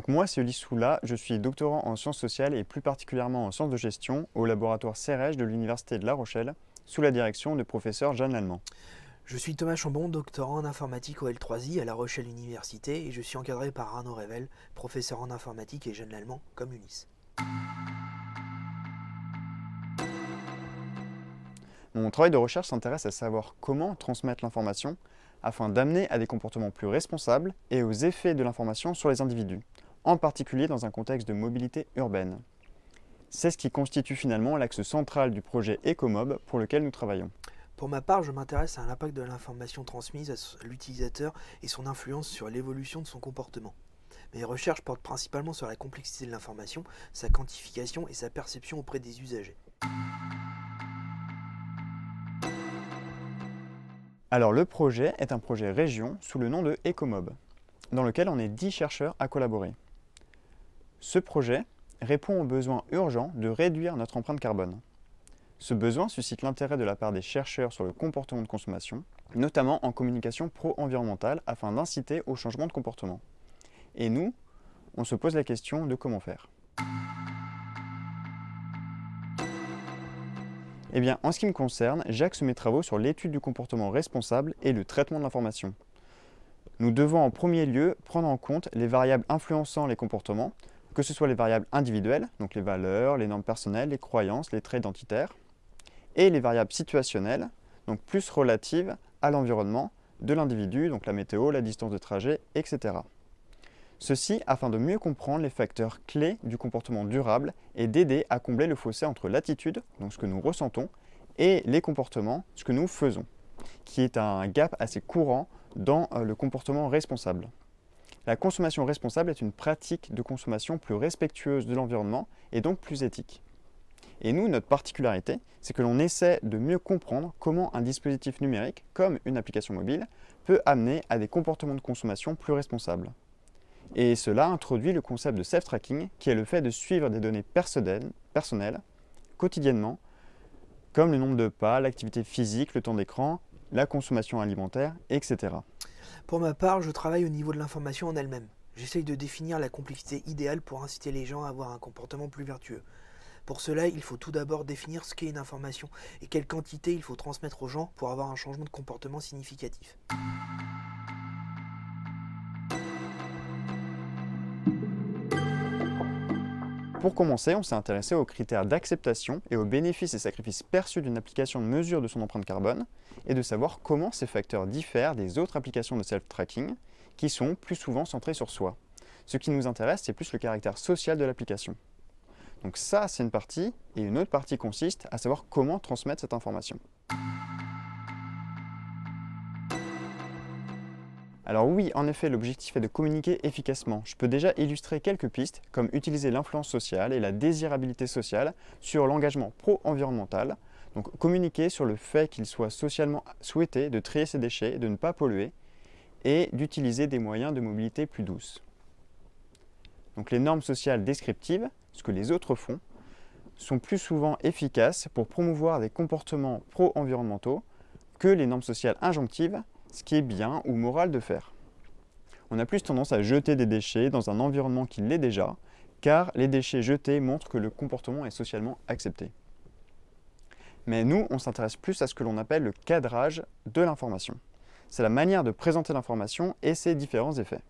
Donc moi, c'est Ulysse Soula, je suis doctorant en sciences sociales et plus particulièrement en sciences de gestion au laboratoire CEREJ de l'Université de La Rochelle, sous la direction du professeur Jeanne Lallemand. Je suis Thomas Chambon, doctorant en informatique au L3I à La Rochelle Université et je suis encadré par Arnaud Revel, professeur en informatique et Jeanne Lallemand comme Ulysse. Mon travail de recherche s'intéresse à savoir comment transmettre l'information afin d'amener à des comportements plus responsables et aux effets de l'information sur les individus, en particulier dans un contexte de mobilité urbaine. C'est ce qui constitue finalement l'axe central du projet Ecomob pour lequel nous travaillons. Pour ma part, je m'intéresse à l'impact de l'information transmise à l'utilisateur et son influence sur l'évolution de son comportement. Mes recherches portent principalement sur la complexité de l'information, sa quantification et sa perception auprès des usagers. Alors le projet est un projet région sous le nom de Ecomob, dans lequel on est 10 chercheurs à collaborer. Ce projet répond au besoin urgent de réduire notre empreinte carbone. Ce besoin suscite l'intérêt de la part des chercheurs sur le comportement de consommation, notamment en communication pro-environnementale afin d'inciter au changement de comportement. Et nous, on se pose la question de comment faire. Eh bien, en ce qui me concerne, j'axe mes travaux sur l'étude du comportement responsable et le traitement de l'information. Nous devons en premier lieu prendre en compte les variables influençant les comportements, que ce soit les variables individuelles, donc les valeurs, les normes personnelles, les croyances, les traits identitaires, et les variables situationnelles, donc plus relatives à l'environnement de l'individu, donc la météo, la distance de trajet, etc. Ceci afin de mieux comprendre les facteurs clés du comportement durable et d'aider à combler le fossé entre l'attitude, donc ce que nous ressentons, et les comportements, ce que nous faisons, qui est un gap assez courant dans le comportement responsable. La consommation responsable est une pratique de consommation plus respectueuse de l'environnement et donc plus éthique. Et nous, notre particularité, c'est que l'on essaie de mieux comprendre comment un dispositif numérique, comme une application mobile, peut amener à des comportements de consommation plus responsables. Et cela introduit le concept de self-tracking, qui est le fait de suivre des données personnelles, quotidiennement, comme le nombre de pas, l'activité physique, le temps d'écran, la consommation alimentaire, etc. Pour ma part, je travaille au niveau de l'information en elle-même. J'essaye de définir la complexité idéale pour inciter les gens à avoir un comportement plus vertueux. Pour cela, il faut tout d'abord définir ce qu'est une information et quelle quantité il faut transmettre aux gens pour avoir un changement de comportement significatif. Pour commencer, on s'est intéressé aux critères d'acceptation et aux bénéfices et sacrifices perçus d'une application de mesure de son empreinte carbone et de savoir comment ces facteurs diffèrent des autres applications de self-tracking qui sont plus souvent centrées sur soi. Ce qui nous intéresse, c'est plus le caractère social de l'application. Donc ça, c'est une partie, et une autre partie consiste à savoir comment transmettre cette information. Alors oui, en effet, l'objectif est de communiquer efficacement. Je peux déjà illustrer quelques pistes, comme utiliser l'influence sociale et la désirabilité sociale sur l'engagement pro-environnemental. Donc communiquer sur le fait qu'il soit socialement souhaité de trier ses déchets, de ne pas polluer, et d'utiliser des moyens de mobilité plus douces. Donc les normes sociales descriptives, ce que les autres font, sont plus souvent efficaces pour promouvoir des comportements pro-environnementaux que les normes sociales injonctives, ce qui est bien ou moral de faire. On a plus tendance à jeter des déchets dans un environnement qui l'est déjà, car les déchets jetés montrent que le comportement est socialement accepté. Mais nous, on s'intéresse plus à ce que l'on appelle le cadrage de l'information. C'est la manière de présenter l'information et ses différents effets.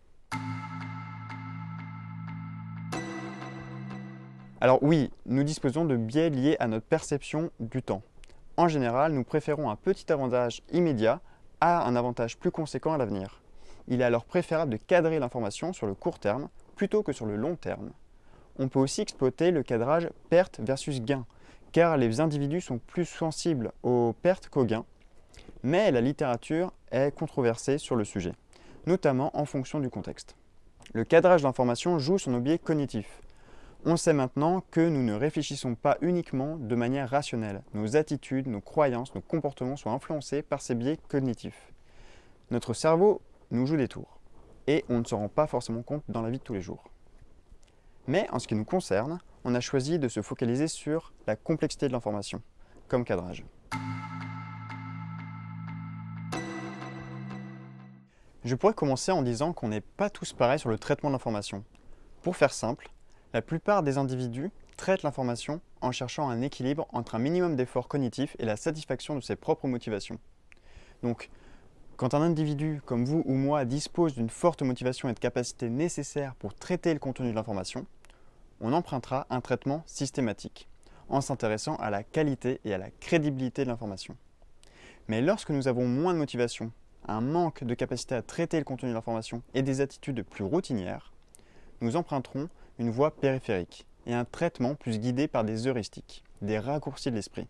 Alors oui, nous disposons de biais liés à notre perception du temps. En général, nous préférons un petit avantage immédiat à un avantage plus conséquent à l'avenir. Il est alors préférable de cadrer l'information sur le court terme plutôt que sur le long terme. On peut aussi exploiter le cadrage perte versus gain, car les individus sont plus sensibles aux pertes qu'aux gains, mais la littérature est controversée sur le sujet, notamment en fonction du contexte. Le cadrage d'information joue sur nos biais cognitifs. On sait maintenant que nous ne réfléchissons pas uniquement de manière rationnelle. Nos attitudes, nos croyances, nos comportements sont influencés par ces biais cognitifs. Notre cerveau nous joue des tours et on ne se rend pas forcément compte dans la vie de tous les jours. Mais en ce qui nous concerne, on a choisi de se focaliser sur la complexité de l'information comme cadrage. Je pourrais commencer en disant qu'on n'est pas tous pareils sur le traitement de l'information. Pour faire simple, la plupart des individus traitent l'information en cherchant un équilibre entre un minimum d'effort cognitif et la satisfaction de ses propres motivations. Donc, quand un individu comme vous ou moi dispose d'une forte motivation et de capacités nécessaires pour traiter le contenu de l'information, on empruntera un traitement systématique, en s'intéressant à la qualité et à la crédibilité de l'information. Mais lorsque nous avons moins de motivation, un manque de capacité à traiter le contenu de l'information et des attitudes plus routinières, nous emprunterons une voie périphérique et un traitement plus guidé par des heuristiques, des raccourcis de l'esprit.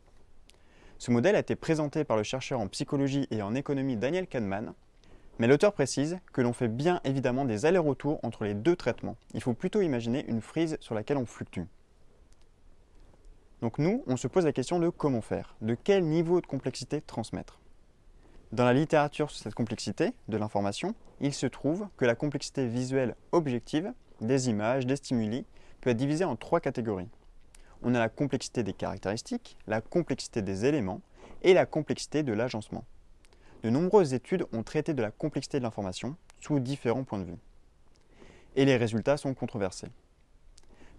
Ce modèle a été présenté par le chercheur en psychologie et en économie Daniel Kahneman, mais l'auteur précise que l'on fait bien évidemment des allers-retours entre les deux traitements. Il faut plutôt imaginer une frise sur laquelle on fluctue. Donc nous, on se pose la question de comment faire, de quel niveau de complexité transmettre. Dans la littérature sur cette complexité de l'information, il se trouve que la complexité visuelle objective, des images, des stimuli, peut être divisée en 3 catégories. On a la complexité des caractéristiques, la complexité des éléments et la complexité de l'agencement. De nombreuses études ont traité de la complexité de l'information sous différents points de vue. Et les résultats sont controversés.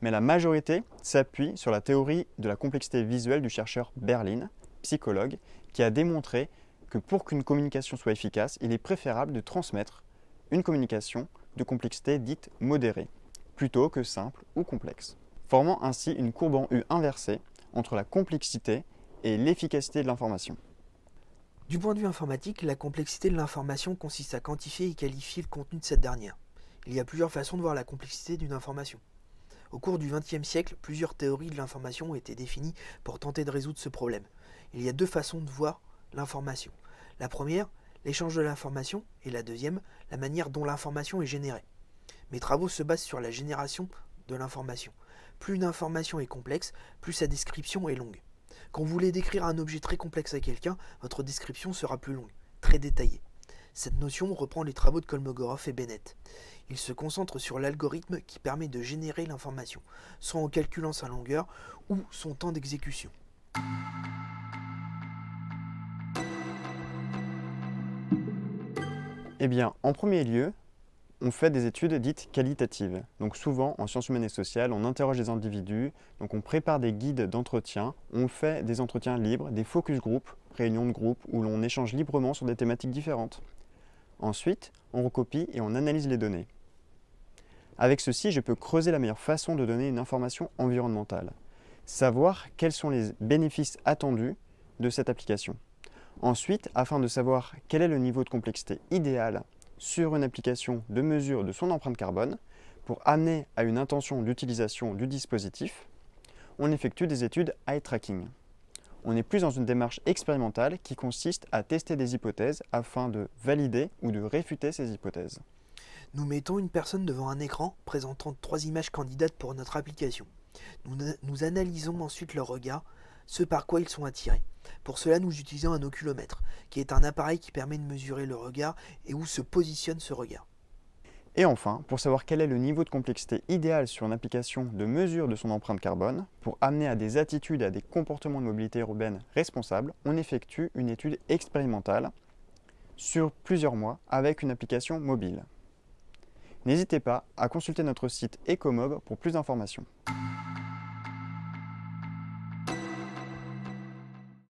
Mais la majorité s'appuie sur la théorie de la complexité visuelle du chercheur Berlin, psychologue, qui a démontré que pour qu'une communication soit efficace, il est préférable de transmettre une communication de complexité dite modérée, plutôt que simple ou complexe, formant ainsi une courbe en U inversée entre la complexité et l'efficacité de l'information. Du point de vue informatique, la complexité de l'information consiste à quantifier et qualifier le contenu de cette dernière. Il y a plusieurs façons de voir la complexité d'une information. Au cours du XXe siècle, plusieurs théories de l'information ont été définies pour tenter de résoudre ce problème. Il y a 2 façons de voir l'information. La première, l'échange de l'information, et la deuxième, la manière dont l'information est générée. Mes travaux se basent sur la génération de l'information. Plus une information est complexe, plus sa description est longue. Quand vous voulez décrire un objet très complexe à quelqu'un, votre description sera plus longue, très détaillée. Cette notion reprend les travaux de Kolmogorov et Bennett. Ils se concentrent sur l'algorithme qui permet de générer l'information, soit en calculant sa longueur ou son temps d'exécution. Eh bien, en premier lieu, on fait des études dites qualitatives. Donc souvent, en sciences humaines et sociales, on interroge les individus, donc on prépare des guides d'entretien, on fait des entretiens libres, des focus group, réunions de groupe, où l'on échange librement sur des thématiques différentes. Ensuite, on recopie et on analyse les données. Avec ceci, je peux creuser la meilleure façon de donner une information environnementale. Savoir quels sont les bénéfices attendus de cette application. Ensuite, afin de savoir quel est le niveau de complexité idéal sur une application de mesure de son empreinte carbone, pour amener à une intention d'utilisation du dispositif, on effectue des études eye tracking. On est plus dans une démarche expérimentale qui consiste à tester des hypothèses afin de valider ou de réfuter ces hypothèses. Nous mettons une personne devant un écran présentant 3 images candidates pour notre application. Nous analysons ensuite leur regard, ce par quoi ils sont attirés. Pour cela, nous utilisons un oculomètre, qui est un appareil qui permet de mesurer le regard et où se positionne ce regard. Et enfin, pour savoir quel est le niveau de complexité idéal sur une application de mesure de son empreinte carbone, pour amener à des attitudes et à des comportements de mobilité urbaine responsables, on effectue une étude expérimentale sur plusieurs mois avec une application mobile. N'hésitez pas à consulter notre site Ecomob pour plus d'informations.